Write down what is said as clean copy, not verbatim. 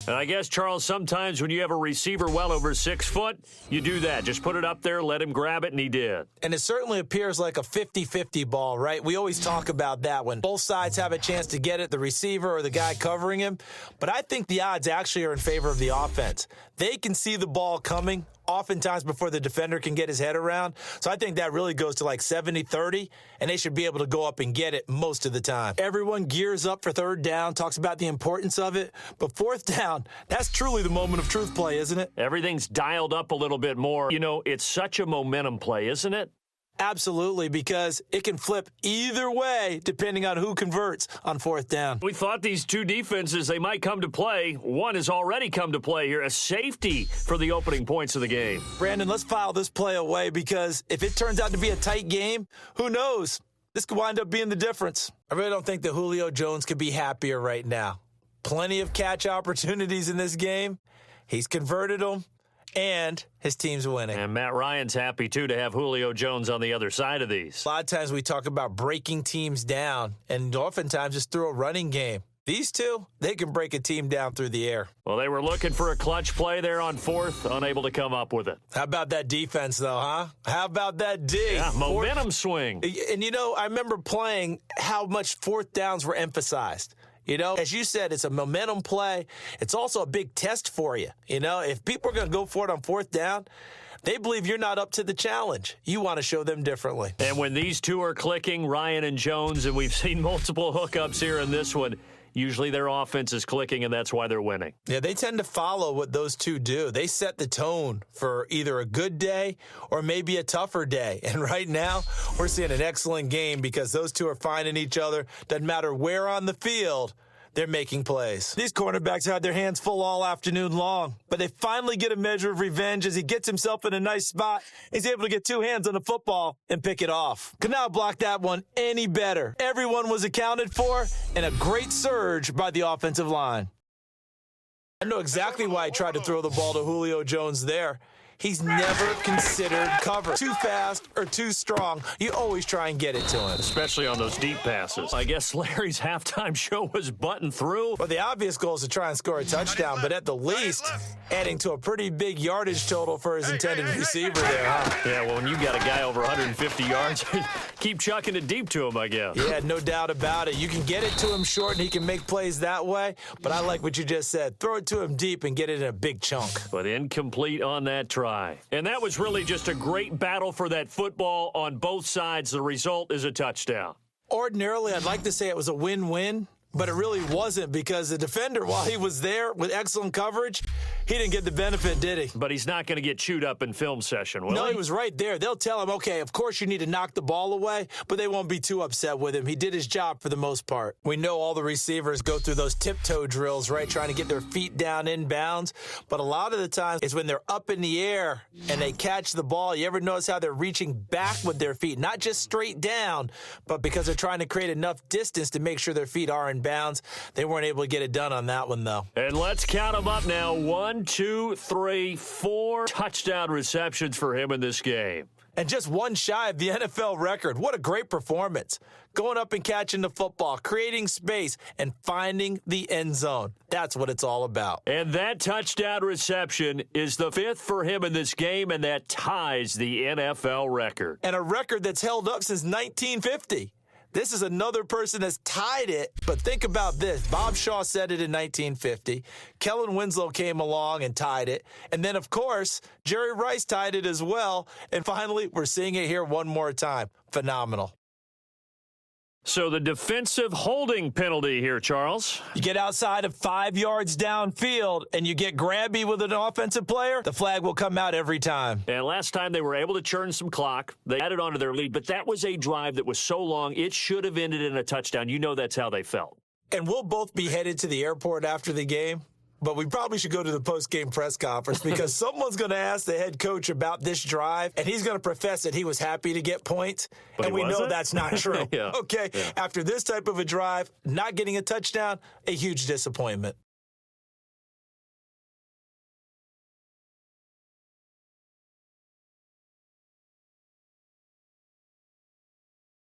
And I guess, Charles, sometimes when you have a receiver well over 6 foot, you do that. Just put it up there, let him grab it, and he did. And it certainly appears like a 50-50 ball, right? We always talk about that when both sides have a chance to get it, the receiver or the guy covering him. But I think the odds actually are in favor of the offense. They can see the ball coming oftentimes before the defender can get his head around. So I think that really goes to like 70-30, and they should be able to go up and get it most of the time. Everyone gears up for third down, talks about the importance of it. But fourth down, that's truly the moment of truth play, isn't it? Everything's dialed up a little bit more. You know, it's such a momentum play, isn't it? Absolutely, because it can flip either way depending on who converts on fourth down. We thought these two defenses, they might come to play. One has already come to play here, a safety for the opening points of the game. Brandon, let's file this play away because if it turns out to be a tight game, who knows? This could wind up being the difference. I really don't think that Julio Jones could be happier right now. Plenty of catch opportunities in this game. He's converted them. And his team's winning. And Matt Ryan's happy, too, to have Julio Jones on the other side of these. A lot of times we talk about breaking teams down, and oftentimes it's through a running game. These two, they can break a team down through the air. Well, they were looking for a clutch play there on fourth, unable to come up with it. How about that defense, though, huh? How about that D? Yeah, momentum swing. And, you know, I remember playing how much fourth downs were emphasized. You know, as you said, it's a momentum play. It's also a big test for you. You know, if people are going to go for it on fourth down, they believe you're not up to the challenge. You want to show them differently. And when these two are clicking, Ryan and Jones, and we've seen multiple hookups here in this one, usually their offense is clicking, and that's why they're winning. Yeah, they tend to follow what those two do. They set the tone for either a good day or maybe a tougher day. And right now, we're seeing an excellent game because those two are finding each other. Doesn't matter where on the field, they're making plays. These cornerbacks had their hands full all afternoon long, but they finally get a measure of revenge as he gets himself in a nice spot. He's able to get two hands on the football and pick it off. Could not block that one any better. Everyone was accounted for, and a great surge by the offensive line. I know exactly why he tried to throw the ball to Julio Jones there. He's never considered cover. Too fast or too strong, you always try and get it to him. Especially on those deep passes. I guess Larry's halftime show was buttoned through. Well, the obvious goal is to try and score a touchdown, but at the least, adding to a pretty big yardage total for his intended receiver there, huh? Yeah, well, when you got a guy over 150 yards, keep chucking it deep to him, I guess. Yeah, no doubt about it. You can get it to him short, and he can make plays that way, but I like what you just said. Throw it to him deep and get it in a big chunk. But incomplete on that try. And that was really just a great battle for that football on both sides. The result is a touchdown. Ordinarily, I'd like to say it was a win-win, but it really wasn't because the defender, while he was there with excellent coverage, he didn't get the benefit, did he? But he's not going to get chewed up in film session, will he? No, he was right there. They'll tell him, okay, of course you need to knock the ball away, but they won't be too upset with him. He did his job for the most part. We know all the receivers go through those tiptoe drills, right, trying to get their feet down in bounds, but a lot of the time it's when they're up in the air and they catch the ball. You ever notice how they're reaching back with their feet, not just straight down, but because they're trying to create enough distance to make sure their feet are in bounds. They weren't able to get it done on that one, though. And let's count them up now. 1, 2, 3, 4 touchdown receptions for him in this game. And just one shy of the NFL record. What a great performance. Going up and catching the football, creating space, and finding the end zone. That's what it's all about. And that touchdown reception is the 5th for him in this game, and that ties the NFL record. And a record that's held up since 1950. This is another person that's tied it, but think about this. Bob Shaw said it in 1950. Kellen Winslow came along and tied it. And then, of course, Jerry Rice tied it as well. And finally, we're seeing it here one more time. Phenomenal. So the defensive holding penalty here, Charles. You get outside of 5 yards downfield and you get grabby with an offensive player, the flag will come out every time. And last time they were able to churn some clock. They added on to their lead, but that was a drive that was so long, it should have ended in a touchdown. You know that's how they felt. And we'll both be headed to the airport after the game. But we probably should go to the post-game press conference because someone's going to ask the head coach about this drive, and he's going to profess that he was happy to get points, but and we know that's not true. Yeah. Okay, yeah. After this type of a drive, not getting a touchdown, a huge disappointment.